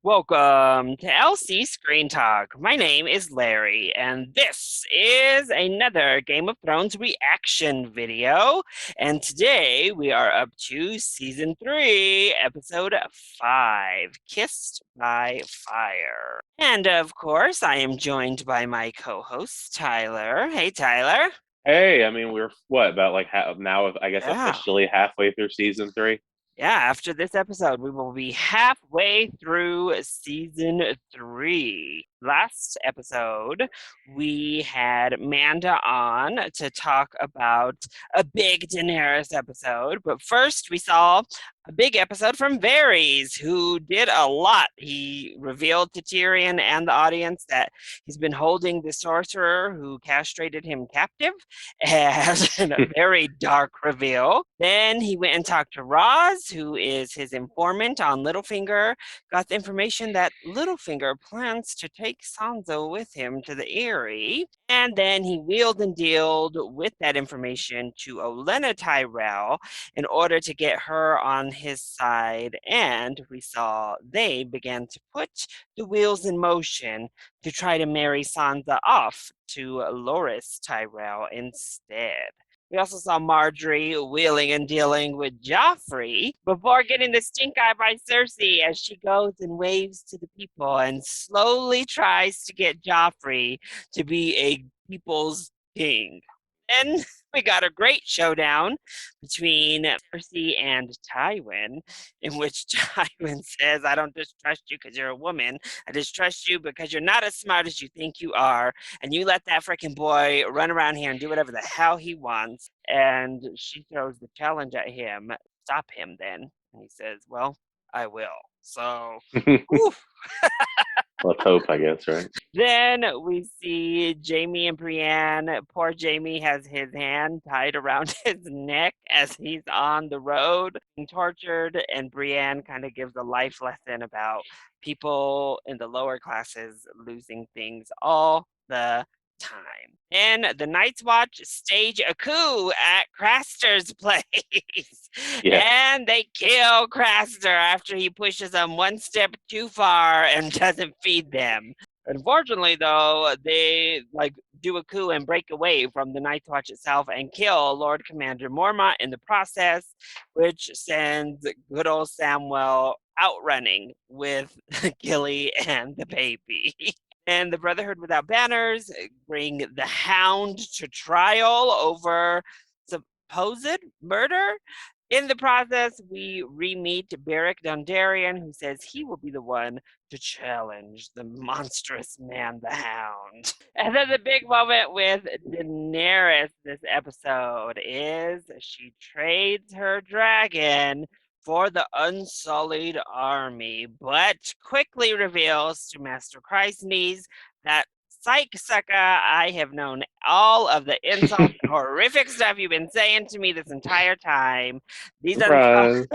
Welcome to LC Screen Talk. My name is Larry, and this is another Game of Thrones reaction video. And today we are up to Season 3, Episode 5, Kissed by Fire. And of course, I am joined by my co-host, Tyler. Hey, Tyler. Hey, I mean, we're what about like now? I guess Yeah. officially halfway through season three. Yeah, after this episode, we will be halfway through season 3. Last episode, we had Manda on to talk about a big Daenerys episode. But first, we saw a big episode from Varys, who did a lot. He revealed to Tyrion and the audience that he's been holding the sorcerer who castrated him captive, as in a very dark reveal. Then he went and talked to Roz, who is his informant on Littlefinger, got the information that Littlefinger plans to take Sansa with him to the Eyrie, and then he wheeled and dealed with that information to Olenna Tyrell in order to get her on his side, and we saw they began to put the wheels in motion to try to marry Sansa off to Loras Tyrell instead. We also saw Marjorie wheeling and dealing with Joffrey before getting the stink eye by Cersei as she goes and waves to the people and slowly tries to get Joffrey to be a people's king. Then we got a great showdown between Cersei and Tywin, in which Tywin says, I don't just trust you because you're a woman. I just trust you because you're not as smart as you think you are. And you let that freaking boy run around here and do whatever the hell he wants. And she throws the challenge at him. Stop him then. And he says, well, I will. So, whew. Let's hope, I guess, right? Then we see Jamie and Brienne. Poor Jamie has his hand tied around his neck as he's on the road being tortured, and Brienne kind of gives a life lesson about people in the lower classes losing things all the time. And the Night's Watch stage a coup at Craster's place. Yeah. And they kill Craster after he pushes them one step too far and doesn't feed them. Unfortunately, though, they do a coup and break away from the Night's Watch itself and kill Lord Commander Mormont in the process, which sends good old Samwell outrunning with Gilly and the baby. And the Brotherhood Without Banners bring the Hound to trial over supposed murder. In the process, we re-meet Beric Dondarrion, who says he will be the one to challenge the monstrous man, the Hound. And then the big moment with Daenerys this episode is she trades her dragon for the Unsullied army, but quickly reveals to Master Chrysnes that psych sucker, I have known all of the insults, horrific stuff you've been saying to me this entire time. These, Surprise.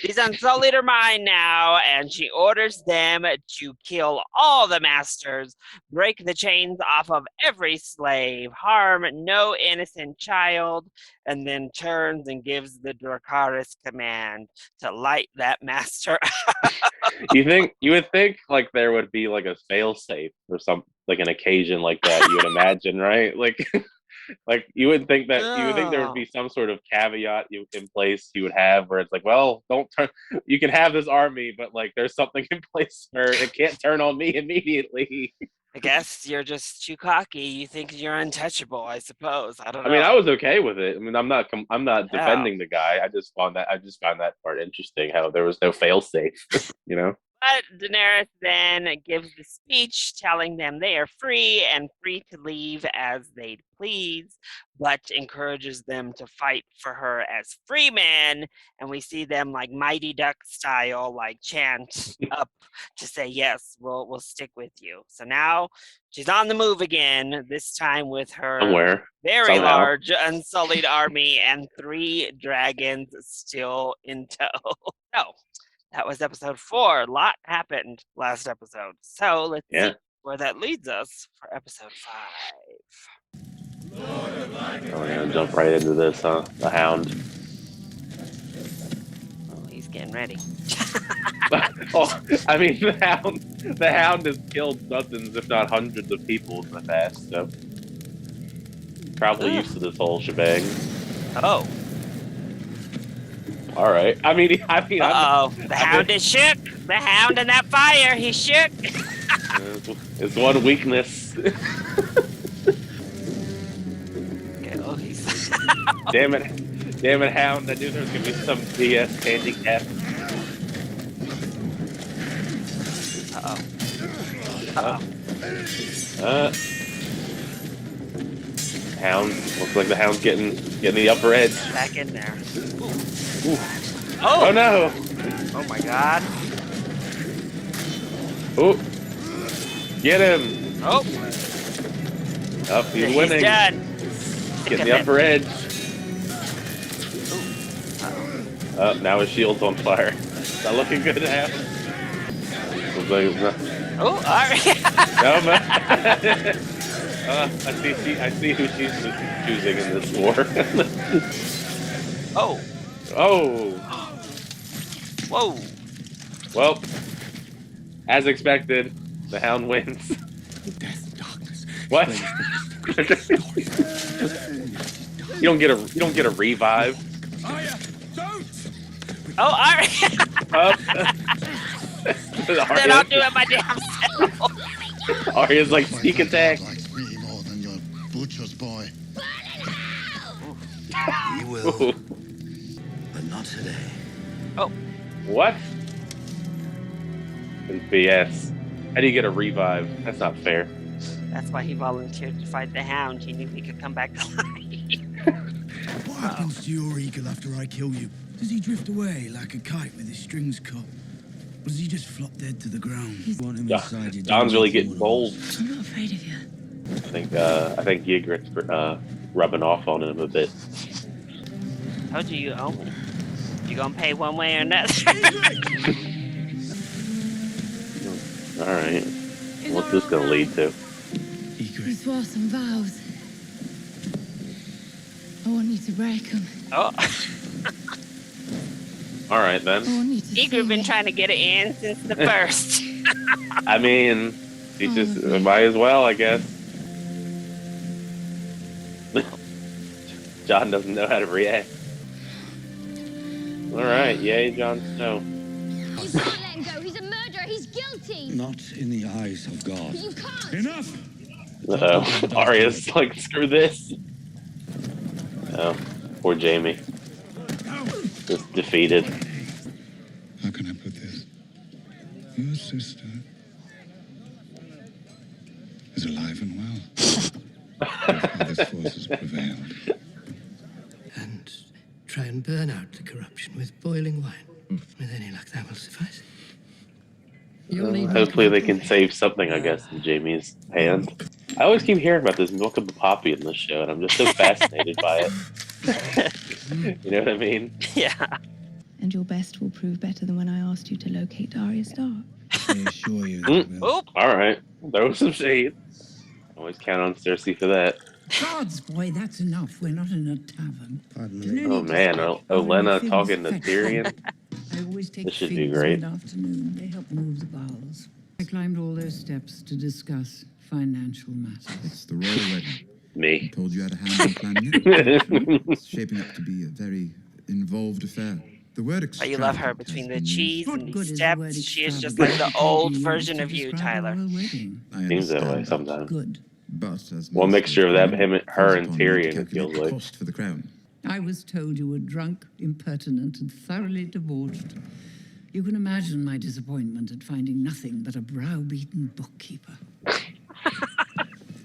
these Unsullied are mine now, and she orders them to kill all the masters, break the chains off of every slave, harm no innocent child, and then turns and gives the Dracarys command to light that master. You would think like there would be like a fail safe or some like an occasion like that, you would imagine, right? Like like you would think there would Oh. be some sort of caveat in place you would have where it's like, well, don't turn, you can have this army, but like there's something in place where it can't turn on me immediately. I guess you're just too cocky. You think you're untouchable, I suppose. I don't I mean, know. I was okay with it. I mean, I'm not Yeah. defending the guy. I just found that part interesting how there was no fail safe, you know? But Daenerys then gives the speech telling them they are free and free to leave as they please, but encourages them to fight for her as free men. And we see them like Mighty Duck style, like chant up to say, yes, we'll stick with you. So now she's on the move again, this time with her Somewhere, very somehow. large Unsullied army and 3 dragons still in tow. So that was episode 4. A lot happened last episode. So let's see Yeah. where that leads us for episode 5. Oh, we're gonna jump right into this, huh? The Hound. Well, he's getting ready. Oh, I mean, the hound has killed dozens, if not hundreds, of people in the past, so probably used to this whole shebang. Oh. All right. I mean, Uh-oh. The hound is shook. The hound in that fire. He's shook. It's one weakness. Okay, oh, he's... Damn it, hound! I knew there was gonna be some BS handicap. Hound looks like the hound's getting the upper edge. Back in there. Ooh. Oh no! Oh my God! Oh, get him! Oh, He's winning. He's done. Getting the upper edge. Now his shield's on fire. Not looking good now. Oh, all right. No, man. I see who she's choosing in this war. Oh. Oh. Whoa. Well, as expected, the hound wins. Death, darkness. What? You don't get a revive. Don't! Oh, all right. Then I'll do it my damn self. Arya's like sneak attack. Likes me more than your butcher's boy. He will, but not today. Oh. What? It's BS. How do you get a revive? That's not fair. That's why he volunteered to fight the hound. He knew he could come back to life. What happens to your eagle after I kill you? Does he drift away like a kite with his strings cut? Or does he just flop dead to the ground? Don's really getting bold. I'm not afraid of you. I think Ygritte's rubbing off on him a bit. How do you own me? You gonna pay one way or another? All right. What's this gonna lead to? You swore some vows. I want you to break them. Oh. All right then. I want you to Ygritte been trying to get it in since the first. I mean, she just might as well, I guess. Jon doesn't know how to react. All right, yay, Jon Snow. You can't let him go. He's a murderer. He's guilty. Not in the eyes of God. You can't. Enough! Arya's like, screw this. Oh, poor Jaime. Just defeated. How can I put this? Your sister is alive and well. Her father's forces prevailed. And try and burn out the corruption with boiling wine. With any luck, that will suffice. Hopefully they can save something, I guess, in Jaime's hand. I always keep hearing about this milk of the poppy in this show, and I'm just so fascinated by it. You know what I mean? Yeah. And your best will prove better than when I asked you to locate Arya Stark. I assure you that it will. Oop. All right, throw some shade. Always count on Cersei for that. Gods, boy, that's enough. We're not in a tavern. Pardon There's me. no Oh need to man, stop. Olenna Figs talking to fetch Tyrion. them. I always take This should be figs great. mid-afternoon. They help move the bowels. I climbed all those steps to discuss financial matters. It's the royal wedding. Me. Told you had a hand in planning it. It's shaping up to be a very involved affair. The word But you love her extravagant between has the been cheese What and good these is the word steps. She is just like extravagant the old used version to of you, describe a Tyler. royal wedding? I Seems that way understand. sometimes. Good. But as One mixture of that, him, her, calls and upon me to Tyrion, it calculate feels the like. cost for the crown. I was told you were drunk, impertinent, and thoroughly debauched. You can imagine my disappointment at finding nothing but a browbeaten bookkeeper.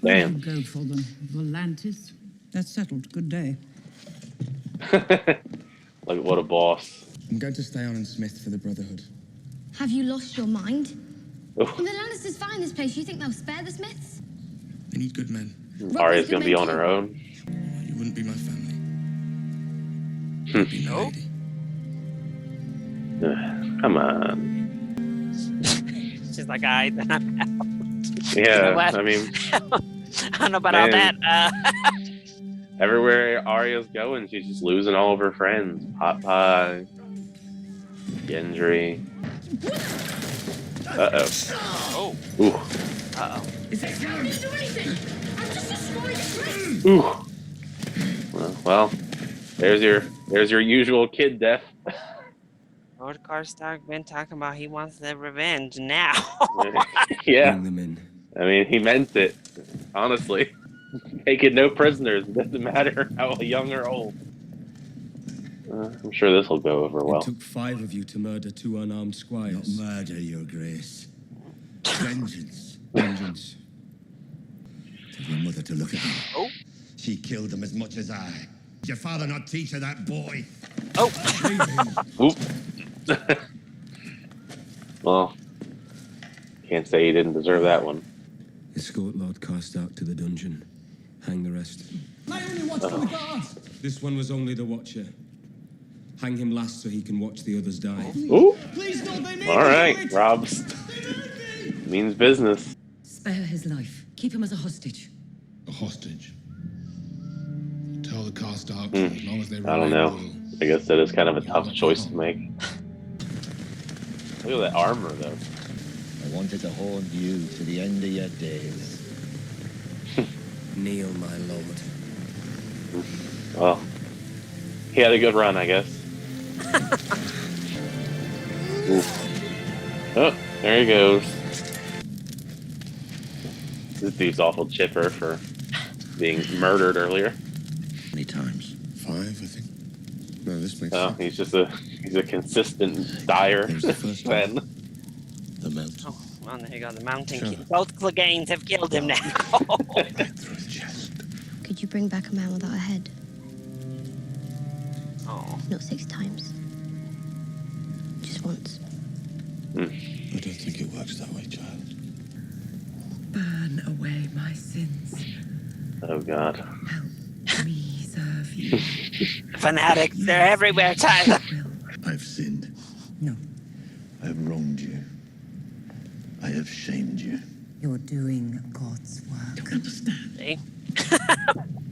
Where Damn. do you go for them? Volantis? That's settled. Good day. Like, what a boss. I'm going to stay on in Smith for the Brotherhood. Have you lost your mind? Oh. When the Lannisters find this place, you think they'll spare the Smiths? They need good men. Arya's gonna be on her own. You wouldn't be my family. Hmm. You'd be my lady. Come on. She's like, I then I'm out. Yeah, what? I mean, I don't know about all that. Man. Everywhere Arya's going, she's just losing all of her friends. Pot pie. Gendry. Uh-oh. Oh. Ooh. Uh-oh. Ooh. Well, there's your usual kid death. Lord Karstark been talking about he wants the revenge now. Yeah. Bring them in. I mean, he meant it. Honestly. Taking no prisoners. It doesn't matter how young or old. I'm sure this will go over well. It took 5 of you to murder 2 unarmed Not squires. murder, Your Grace. Vengeance. Vengeance. Tell your mother to look at them. Oh. She killed them as much as I. Did your father not teach her that, boy? Oh. Oop. Well, can't say he didn't deserve that one. Escort Lord Karstark to the dungeon. Hang the rest. I only watched for the guards. This one was only the Watcher. Hang him last so he can watch the others die. Ooh. Please don't they make All right, Rob's means business. Spare his life. Keep him as a hostage. A hostage. Tell the Karstark as long as they I don't know. I guess that is kind of a tough choice to make. Look at that armor, though. I wanted to haunt you to the end of your days. Kneel, my lord. Well, he had a good run, I guess. Oh, there he goes. This dude's awful chipper for being murdered earlier. Many times. 5, I think. No, this makes Oh, he's a consistent dyer fan. The melt. Oh, well, there you go. The mountain king. Both Cleganes have killed him now. Could you bring back a man without a head? Oh. Not 6 times. Just once. I don't think it works that way, child. Burn away my sins. Oh God. Help me serve you. Fanatics, they're everywhere, Tyler. I've sinned. No, I have wronged you. I have shamed you. you're doing God's work. Don't understand. See?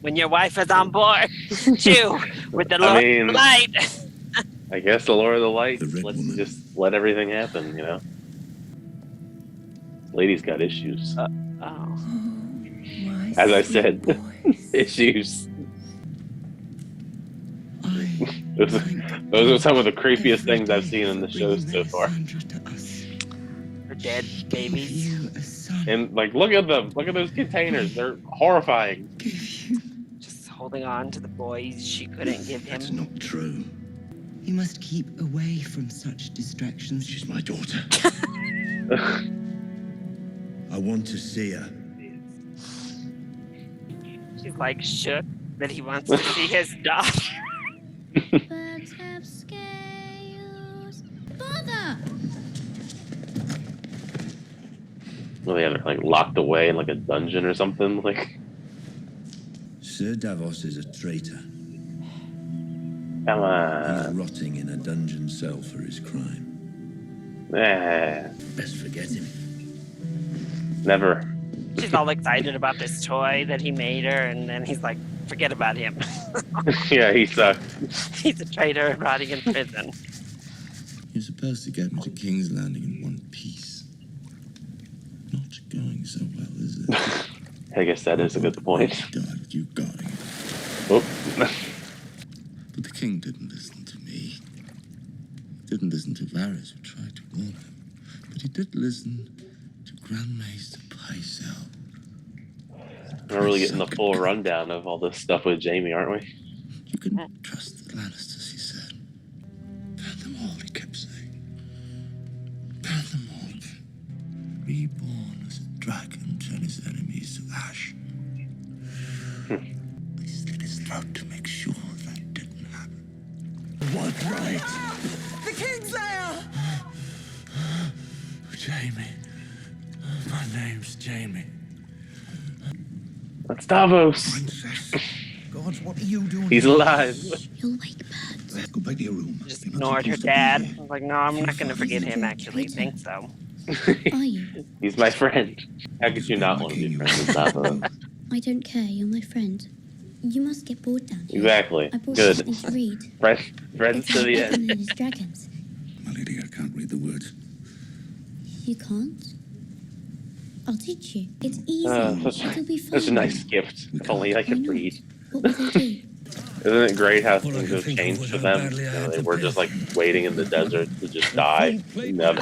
When your wife is on board, chew with the Lord mean- of Light. I guess the Lord of the Light. The Red Let's Woman. just let everything happen, you know. Lady's got issues. Oh. My As I sweet said, boys. issues. I Those are some of the creepiest things I've seen in the show so far. Her dead babies. You a son. And like, look at them. Look at those containers. They're horrifying. Just holding on to the boys she couldn't give That's him. not true. You must keep away from such distractions. She's my daughter. I want to see her. She's like shook that he wants to see his daughter. Birds have scales. Father! Well, they had her like locked away in like a dungeon or something. Like, Sir Davos is a traitor. come He's on. rotting in a dungeon cell for his crime. Best forget him. Never. She's all excited about this toy that he made her, and then he's like, forget about him. Yeah, he sucked. He's a traitor and rotting in prison. You're supposed to get me to King's Landing in one piece. Not going so well, is it? I guess that is a good point. God, you got him. Oh. But the king didn't listen to me. He didn't listen to Varys, who tried to warn him. But he did listen to Grand Maester Pycelle. We're really getting the full rundown of all this stuff with Jamie, aren't we? You can trust the Lannisters, he said. Burn them all, he kept saying. Burn them all. Reborn as a dragon, turn his enemies to ash. I slit his throat to make sure that didn't happen. What right? The Kingslayer! Jamie. My name's Jamie. That's Davos. Princess. God, what are you doing? He's alive. You'll wake birds. Go back to your room. Just You're not ignored her supposed to be dad. here. I was like, no, I'm not going to forget him, actually. Think so. Are you? He's my friend. How could you not want to be friends with Davos? I don't care. You're my friend. You must get bored down here. Exactly. I brought you Good. something to read. Friends It's to the about end. Edmund and his dragons. My lady, I can't read the words. You can't? I'll teach you. It's easy. It'll be fun. Such a nice gift. If only I could read. What will they do? Isn't it great how All I things can have think of changed was for how them? badly I had They to were pay. just like waiting in the desert to just die. Now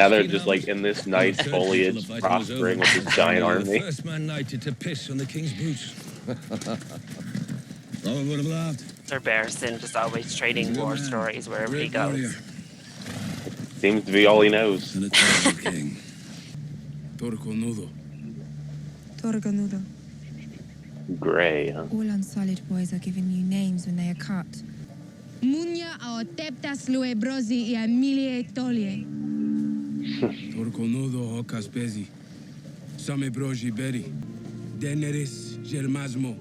they're just like in this nice foliage, prospering with this giant army. First man knighted to piss on the king's boots. I would have laughed. Sir Barristan just always trading war stories wherever he goes. Seems to be all he knows. And a terrible king. Torconudo. Torgonudo. Gray, huh? All Unsullied boys are giving you names when they are cut. Munya aoteptas luebrosi I emilie tolie. Torconudo hocaspezi. Same broji beri. Deneris germasmo.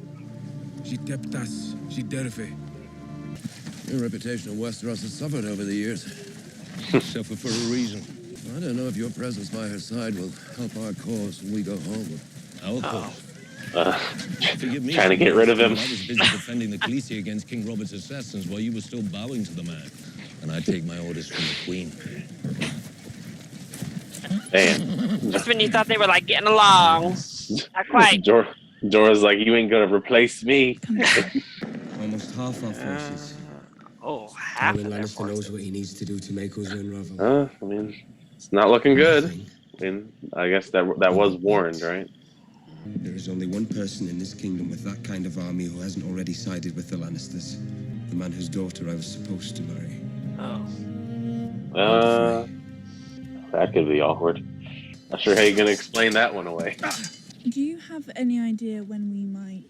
Giteptas giderfe. Your reputation in Westeros has suffered over the years. Suffer for a reason. I don't know if your presence by her side will help our cause when we go home. Our cause. Forgive me. Trying to get rid of him. I was busy defending the Khaleesi against King Robert's assassins while you were still bowing to the man. And I take my orders from the Queen. Damn. Just when you thought they were like getting along. Not quite. Jorah's like, you ain't gonna replace me. Almost half our forces. Half Tywin of their Lannister knows forces. what he needs to do to make us unravel. I mean, it's not looking good. I mean, I guess that was warned, right? There is only one person in this kingdom with that kind of army who hasn't already sided with the Lannisters. The man whose daughter I was supposed to marry. That could be awkward. Not sure how you're gonna explain that one away. Do you have any idea when we might?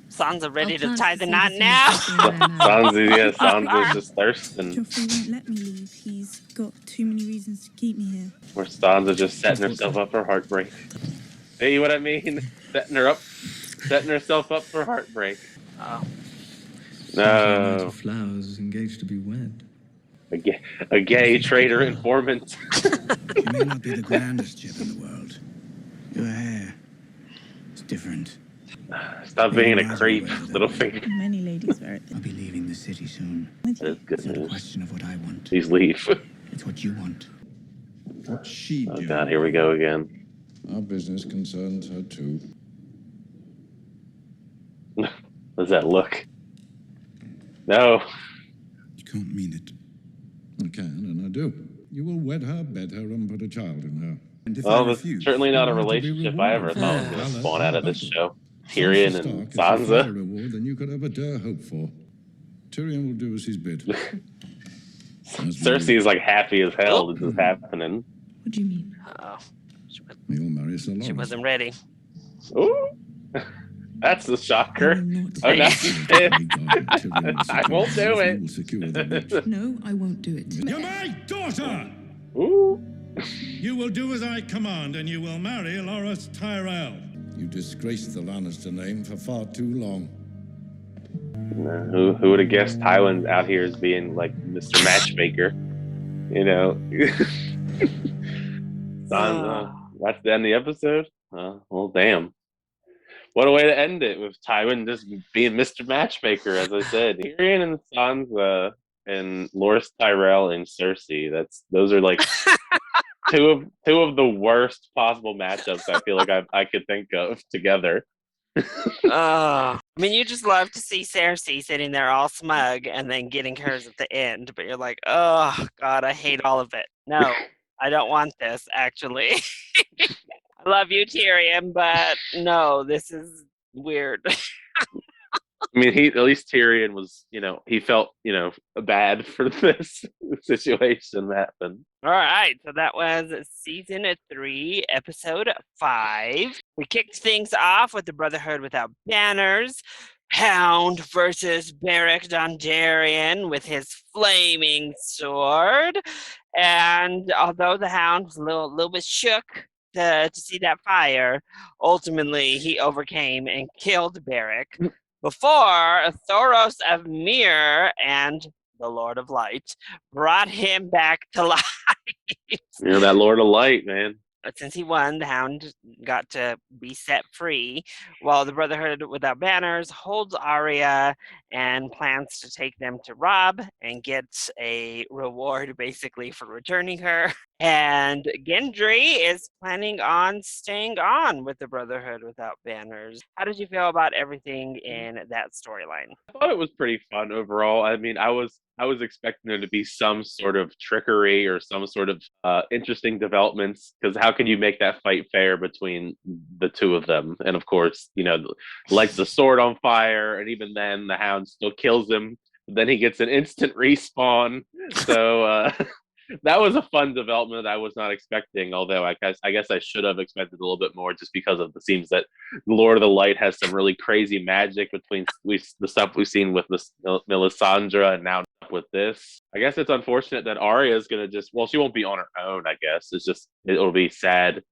Sansa ready to tie the knot now. Sansa's just thirsting. Joffrey won't let me leave. He's got too many reasons to keep me here. Where Sansa just setting herself up for heartbreak. See what I mean? Setting herself up for heartbreak. Oh. No. Flowers engaged to be wed. A gay traitor informant. You may not be the grandest ship in the world. Your hair is different. Stop being a creep, Littlefinger. Many ladies wear it. I'll be leaving the city soon. That's good It's not a news. question of what I want. Please leave. It's what you want. What she Oh God, here we go again. Our business concerns her too. What does that look? No. You can't mean it. I can, and I do. You will wed her, bed her, and put a child in her. And if I Well, it's refuse, certainly not a you are to be relationship I ever rewarded. thought was going to Valor, spawn out of this battle. show. Tyrion Sansa and Stark is a fairer Sansa. reward than you could ever dare hope for. Tyrion will do as he's bid. Cersei is like happy as hell this is happening. What do you mean? Oh, You'll marry Sir she Loras. wasn't ready. Ooh. That's the shocker. Oh, no. I won't do it. No, I won't do it. You're my daughter! Ooh. You will do as I command, and you will marry Loras Tyrell. You disgraced the Lannister name for far too long. Who would have guessed Tywin's out here as being like Mr. Matchmaker? You know. Sansa. That's the end of the episode? Well, damn. What a way to end it, with Tywin just being Mr. Matchmaker, as I said. Tyrion and Sansa and Loras Tyrell and Cersei. Those are like two of the worst possible matchups I feel like I could think of together. I mean, you just love to see Cersei sitting there all smug and then getting hers at the end, but you're like, oh God, I hate all of it. No, I don't want this, actually. I love you, Tyrion, but no, this is weird. I mean, at least Tyrion was, he felt, bad for this situation that happened. All right, so that was season 3, episode 5. We kicked things off with the Brotherhood Without Banners. Hound versus Beric Dondarrion with his flaming sword. And although the Hound was a little bit shook to see that fire, ultimately he overcame and killed Beric before Thoros of Myr and the Lord of Light brought him back to life. That Lord of Light, man. since he won, the Hound got to be set free, while the Brotherhood Without Banners holds Arya and plans to take them to Rob and get a reward basically for returning her. And Gendry is planning on staying on with the Brotherhood Without Banners. How did you feel about everything in that storyline? I thought it was pretty fun overall. I mean, I was expecting there to be some sort of trickery or some sort of interesting developments, because how can you make that fight fair between the two of them? And of course, lights the sword on fire, and even then, the Hound still kills him. Then he gets an instant respawn. So that was a fun development that I was not expecting. Although I guess I should have expected a little bit more, just because of the seems that Lord of the Light has some really crazy magic between the stuff we've seen with Melisandre and now with this. I guess it's unfortunate that Arya is gonna she won't be on her own. I guess it'll be sad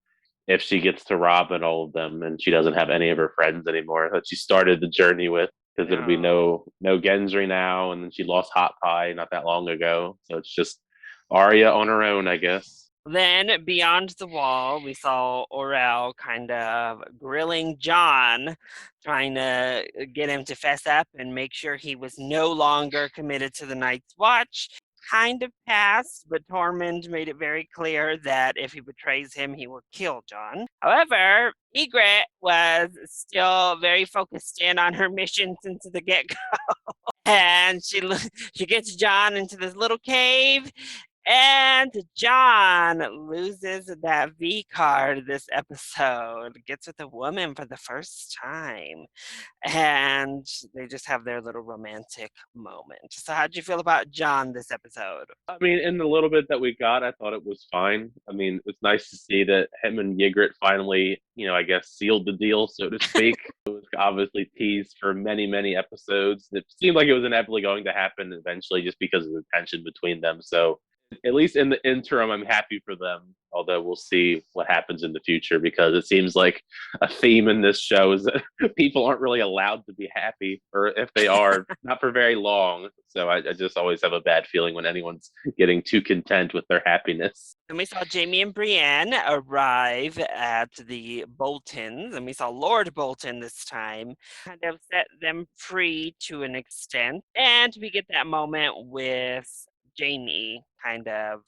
if she gets to Rob and all of them, and she doesn't have any of her friends anymore that she started the journey with. Because it'll be no Gendry now, and then she lost Hot Pie not that long ago, so it's just Arya on her own, I guess. Then beyond the wall, we saw Orell kind of grilling Jon, trying to get him to fess up and make sure he was no longer committed to the Night's Watch. Kind of passed, but Tormund made it very clear that if he betrays him, he will kill Jon. However, Ygritte was still very focused in on her mission since the get-go. And she gets Jon into this little cave, and Jon loses that V card this episode, gets with a woman for the first time, and they just have their little romantic moment. So how'd you feel about Jon this episode? I mean, in the little bit that we got, I thought it was fine. I mean, it's nice to see that him and Ygritte finally, I guess, sealed the deal, so to speak. It was obviously teased for many, many episodes. It seemed like it was inevitably going to happen eventually just because of the tension between them. So at least in the interim, I'm happy for them. Although we'll see what happens in the future, because it seems like a theme in this show is that people aren't really allowed to be happy, or if they are, not for very long. So I just always have a bad feeling when anyone's getting too content with their happiness. And we saw Jaime and Brienne arrive at the Boltons, and we saw Lord Bolton this time, kind of set them free to an extent. And we get that moment with Jaime kind of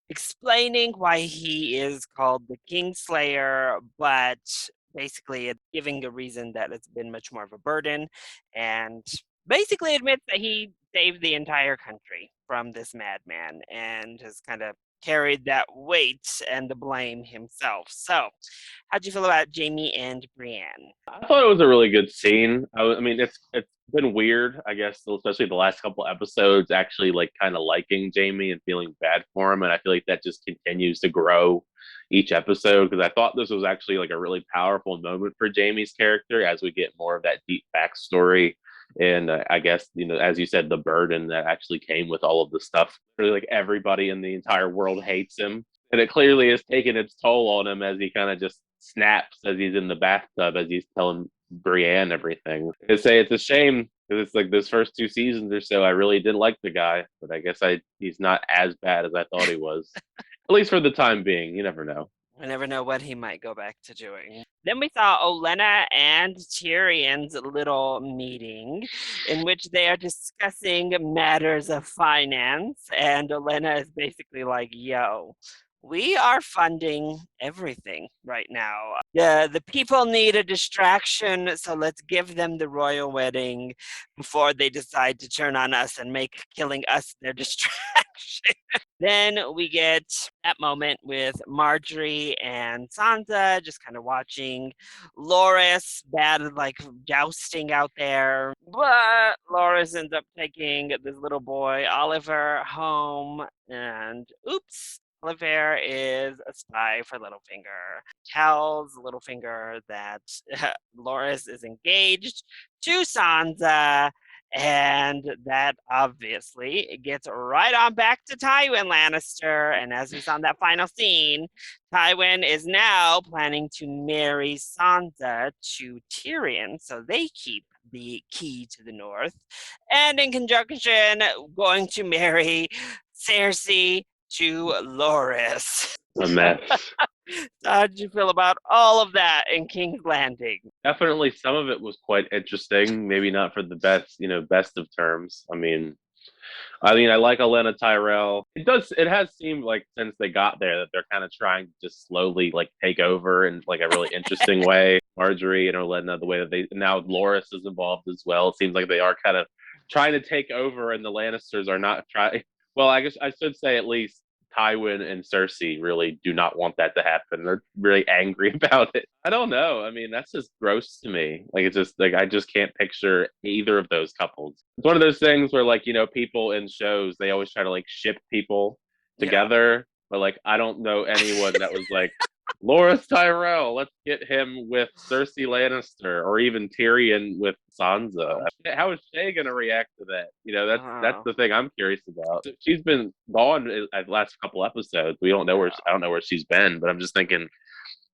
explaining why he is called the Kingslayer, but basically giving a reason that it's been much more of a burden, and basically admits that he saved the entire country from this madman and has kind of carried that weight and the blame himself. So, how'd you feel about Jaime and Brienne? I thought it was a really good scene. I mean, it's been weird, I guess, especially the last couple episodes, actually like kind of liking Jaime and feeling bad for him, and I feel like that just continues to grow each episode, because I thought this was actually like a really powerful moment for Jaime's character as we get more of that deep backstory. And I guess, as you said, the burden that actually came with all of the stuff. Really, like everybody in the entire world hates him. And it clearly has taken its toll on him as he kind of just snaps as he's in the bathtub, as he's telling Brienne everything. I say it's a shame, because it's like those first 2 seasons or so, I really did like the guy, but I guess he's not as bad as I thought he was. At least for the time being. You never know. I never know what he might go back to doing. Then we saw Olenna and Tyrion's little meeting, in which they are discussing matters of finance, and Olenna is basically like, yo, we are funding everything right now. The people need a distraction, so let's give them the royal wedding before they decide to turn on us and make killing us their distraction. Then we get that moment with Marjorie and Sansa just kind of watching Loras jousting out there. But Loras ends up taking this little boy, Oliver, home, and oops, Oliver is a spy for Littlefinger. Tells Littlefinger that Loras is engaged to Sansa, and that obviously gets right on back to Tywin Lannister. And as we saw in that final scene, Tywin is now planning to marry Sansa to Tyrion, so they keep the key to the north. And in conjunction, going to marry Cersei to Loras. A mess. How did you feel about all of that in King's Landing? Definitely, some of it was quite interesting. Maybe not for the best, best of terms. I like Elena Tyrell. It has seemed like since they got there that they're kind of trying to just slowly like take over in like a really interesting way. Marjorie and Elena, the way that they now Loras is involved as well. It seems like they are kind of trying to take over, and the Lannisters are not trying. Well, I guess I should say at least Tywin and Cersei really do not want that to happen. They're really angry about it. I don't know. That's just gross to me. Like, it's just like I just can't picture either of those couples. It's one of those things where, like, people in shows, they always try to like ship people together, but like, I don't know anyone that was like, Loras Tyrell, let's get him with Cersei Lannister, or even Tyrion with Sansa. How is Shay gonna react to that? That's the thing I'm curious about. She's been gone the last couple episodes. We don't know where I don't know where she's been, but I'm just thinking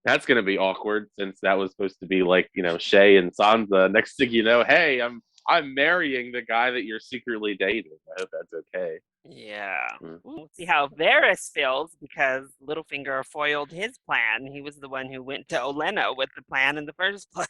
that's gonna be awkward since that was supposed to be like Shay and Sansa. Next thing you know, hey, I'm marrying the guy that you're secretly dating. I hope that's okay. Yeah. We'll see how Varys feels because Littlefinger foiled his plan. He was the one who went to Olenna with the plan in the first place.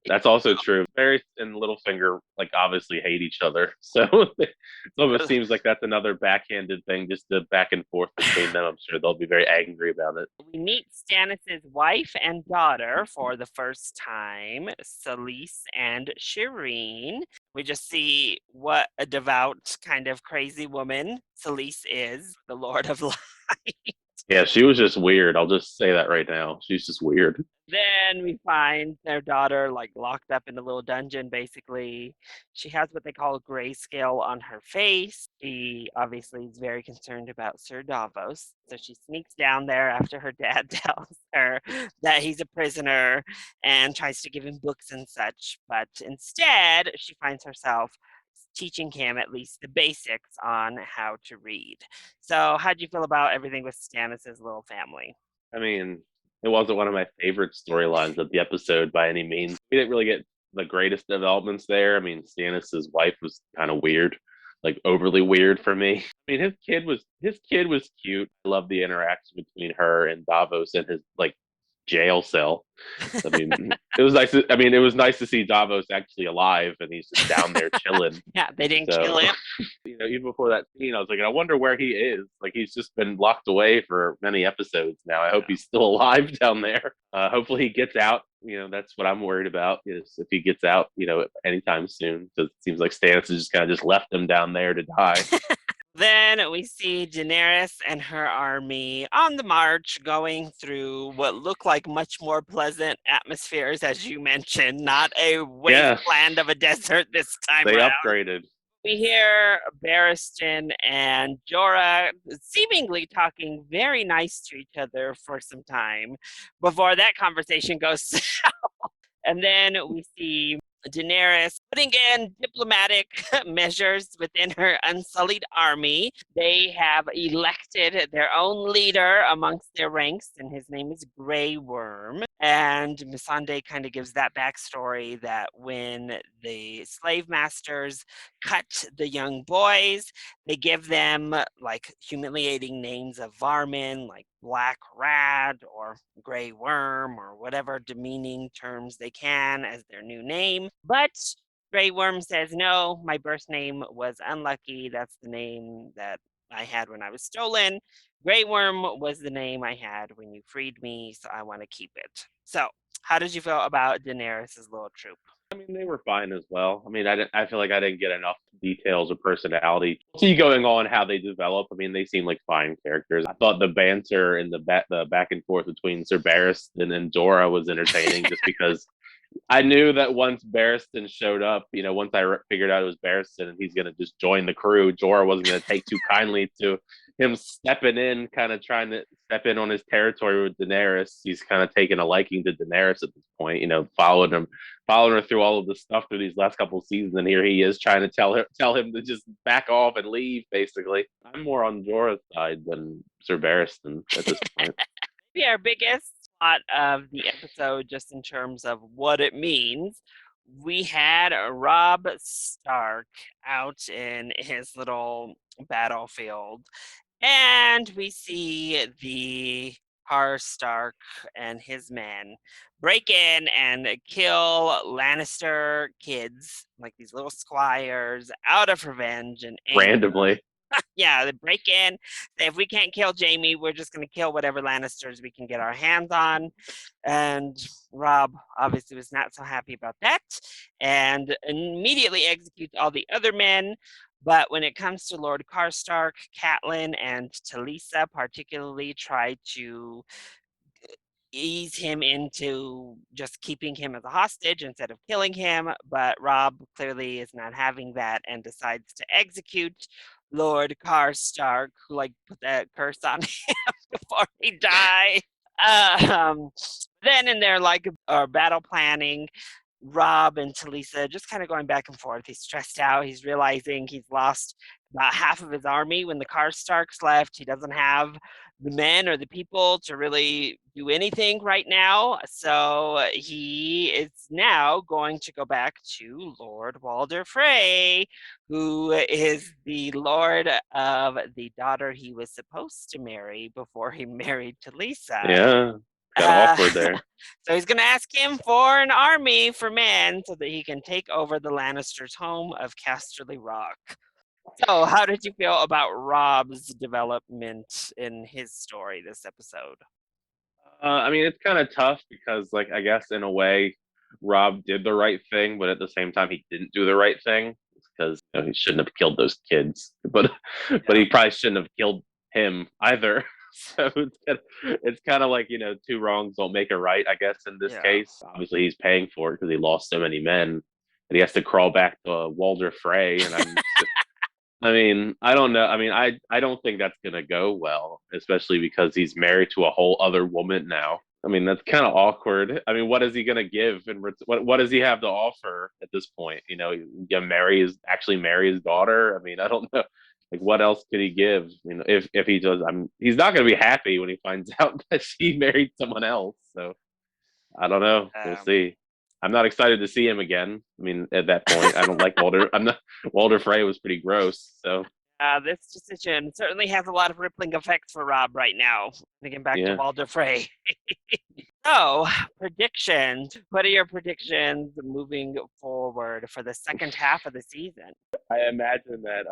That's also true. Varys and Littlefinger like obviously hate each other, so it almost seems like that's another backhanded thing, just the back and forth between them. I'm sure they'll be very angry about it. We meet Stannis' wife and daughter for the first time, Selyse and Shireen. We just see what a devout, kind of crazy woman Selyse is, the Lord of Light. Yeah, she was just weird. I'll just say that right now. She's just weird. Then we find their daughter like locked up in a little dungeon, basically. She has what they call grayscale on her face. She obviously is very concerned about Sir Davos. So she sneaks down there after her dad tells her that he's a prisoner and tries to give him books and such. But instead, she finds herself teaching him at least the basics on how to read. So, how do you feel about everything with Stannis' little family? It wasn't one of my favorite storylines of the episode by any means. We didn't really get the greatest developments there. Stannis' wife was kind of weird, like overly weird for me. His kid was cute. I love the interaction between her and Davos in his like jail cell. It was nice. It was nice to see Davos actually alive, and he's just down there chilling. Yeah, they didn't kill him. Even before that scene, I was like, I wonder where he is. Like, he's just been locked away for many episodes now. I hope he's still alive down there. Hopefully, he gets out. That's what I'm worried about, is if he gets out, anytime soon. Because it seems like Stannis has just kind of just left him down there to die. Then we see Daenerys and her army on the march going through what look like much more pleasant atmospheres, as you mentioned, not a wasteland of a desert this time They around. upgraded. We hear Barristan and Jorah seemingly talking very nice to each other for some time before that conversation goes south. And then we see Daenerys putting in diplomatic measures within her unsullied army. They have elected their own leader amongst their ranks, and his name is Grey Worm. And Missandei kind of gives that backstory that when the slave masters cut the young boys, they give them like humiliating names of varmin, like Black Rat or Grey Worm or whatever demeaning terms they can as their new name. But Grey Worm says, no, my birth name was Unlucky. That's the name that I had when I was stolen. Grey Worm was the name I had when you freed me, so I want to keep it. So, how did you feel about Daenerys' little troop? They were fine as well. I feel like I didn't get enough details or personality. See going on how they develop. They seem like fine characters. I thought the banter and the back and forth between Sir Barristan and Jorah was entertaining, just because I knew that once Barristan showed up, once I figured out it was Barristan and he's going to just join the crew, Jorah wasn't going to take too kindly to him stepping in, kind of trying to step in on his territory with Daenerys. He's kind of taken a liking to Daenerys at this point, following her through all of the stuff through these last couple of seasons, and here he is trying to tell him to just back off and leave. Basically, I'm more on Jorah's side than Sir Barristan at this point. Our biggest plot of the episode, just in terms of what it means, we had Robb Stark out in his little battlefield, and we see the Karstark and his men break in and kill Lannister kids, like these little squires, out of revenge and anger. Randomly. Yeah, they break in. Say, if we can't kill Jaime, we're just going to kill whatever Lannisters we can get our hands on. And Robb obviously was not so happy about that and immediately executes all the other men. But when it comes to Lord Karstark, Catelyn and Talisa particularly try to ease him into just keeping him as a hostage instead of killing him. But Robb clearly is not having that and decides to execute Lord Karstark, who like put that curse on him before he died. Then in their battle planning, Robb and Talisa just kind of going back and forth. He's stressed out. He's realizing he's lost about half of his army when the Karstarks left. He doesn't have the men or the people to really do anything right now. So he is now going to go back to Lord Walder Frey, who is the lord of the daughter he was supposed to marry before he married Talisa. Yeah. Got awkward there. So he's going to ask him for an army for men so that he can take over the Lannisters' home of Casterly Rock. So how did you feel about Robb's development in his story this episode? I mean, it's kind of tough because, like, I guess in a way, Robb did the right thing, but at the same time, he didn't do the right thing because he shouldn't have killed those kids. But he probably shouldn't have killed him either. So it's kind of like, two wrongs don't make a right, I guess, in this case. Obviously, he's paying for it because he lost so many men that he has to crawl back to Walder Frey. And I mean, I don't know. I mean, I don't think that's going to go well, especially because he's married to a whole other woman now. I mean, that's kind of awkward. I mean, what is he going to give? And what does he have to offer at this point? Actually marry his daughter. I mean, I don't know. Like, what else could he give? If he does, he's not going to be happy when he finds out that she married someone else. So I don't know. We'll see. I'm not excited to see him again. I mean, at that point, I don't like Walder. Walder Frey was pretty gross. So this decision certainly has a lot of rippling effects for Robb right now. Thinking back to Walder Frey. So, predictions. What are your predictions moving forward for the second half of the season? I imagine that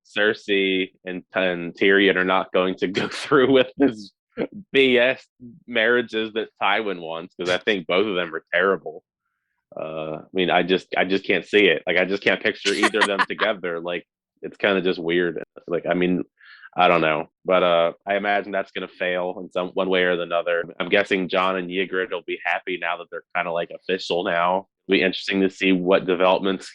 Cersei and Tyrion are not going to go through with this BS marriages that Tywin wants, because I think both of them are terrible. I mean, I just can't see it. Like, I just can't picture either of them together. Like, it's kind of just weird. Like, I mean, I don't know, but I imagine that's going to fail in one way or another. I'm guessing Jon and Ygritte will be happy now that they're kind of like official now. It'll be interesting to see what developments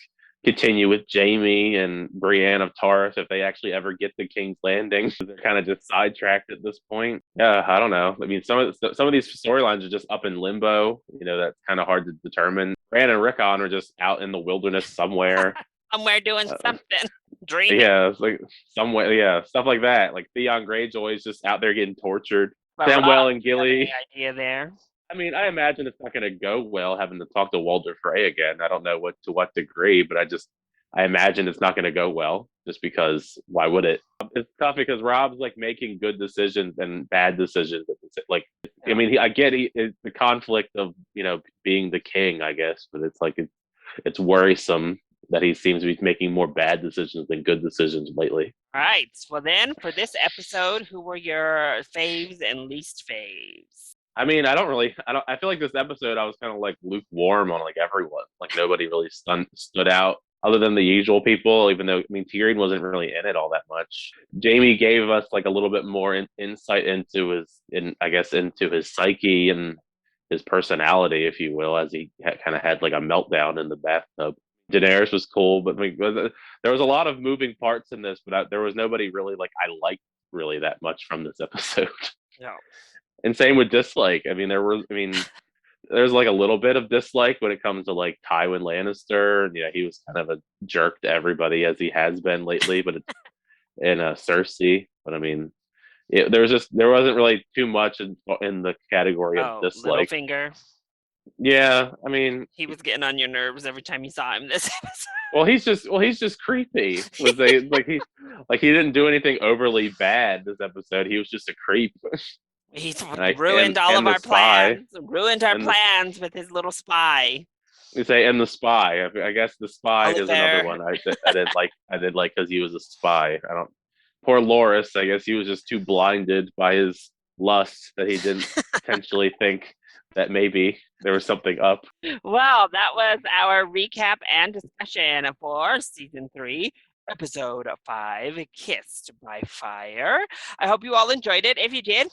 continue with Jaime and Brienne of Tarth if they actually ever get to King's Landing. They're kind of just sidetracked at this point. Yeah, I don't know. I mean, some of these storylines are just up in limbo. That's kind of hard to determine. Bran and Rickon are just out in the wilderness somewhere. Somewhere doing something. Dreaming. Yeah, it's like somewhere. Yeah, stuff like that. Like Theon Greyjoy's just out there getting tortured. But Samwell Robb, and Gilly. idea there. I mean, I imagine it's not going to go well having to talk to Walder Frey again. I don't know to what degree, but I imagine it's not going to go well just because why would it? It's tough because Robb's like making good decisions and bad decisions. Like, I mean, I get it's the conflict of, being the king, I guess, but it's like, it's worrisome that he seems to be making more bad decisions than good decisions lately. All right. Well, then for this episode, who were your faves and least faves? I mean, I feel like this episode, I was kind of like lukewarm on like everyone. Like nobody really stood out other than the usual people, even though, I mean, Tyrion wasn't really in it all that much. Jaime gave us like a little bit more insight into his psyche and his personality, if you will, as he kind of had like a meltdown in the bathtub. Daenerys was cool, but there was a lot of moving parts in this, but there was nobody really like I liked really that much from this episode. No. And same with dislike. I mean, there's like a little bit of dislike when it comes to like Tywin Lannister. He was kind of a jerk to everybody as he has been lately, but and Cersei. But I mean, there wasn't really too much in the category of dislike. Littlefinger. Yeah, I mean, he was getting on your nerves every time you saw him this Well, episode. he's just creepy. He didn't do anything overly bad this episode. He was just a creep. He's And ruined all of the our spy. plans. Ruined our And plans with his little spy. You say, and the spy. I guess the spy is another Oliver. one I didn't like. I did like because he was a spy. I don't. Poor Loris. I guess he was just too blinded by his lust that he didn't potentially think that maybe there was something up. Well, that was our recap and discussion for season 3, episode 5, Kissed by Fire. I hope you all enjoyed it. If you did,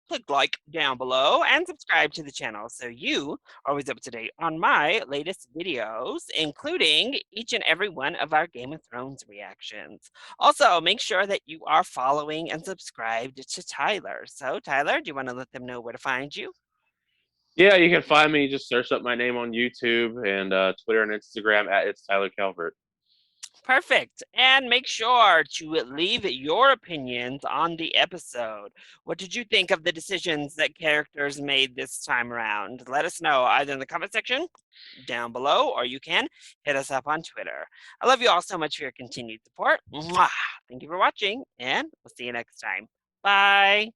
click like down below and subscribe to the channel so you are always up to date on my latest videos, including each and every one of our Game of Thrones reactions. Also, make sure that you are following and subscribed to Tyler. So, Tyler, do you want to let them know where to find you? Yeah, you can find me. Just search up my name on YouTube and Twitter and Instagram at It's Tyler Calvert. Perfect. And make sure to leave your opinions on the episode. What did you think of the decisions that characters made this time around? Let us know either in the comment section down below, or you can hit us up on Twitter. I love you all so much for your continued support. Mwah! Thank you for watching, and we'll see you next time. Bye.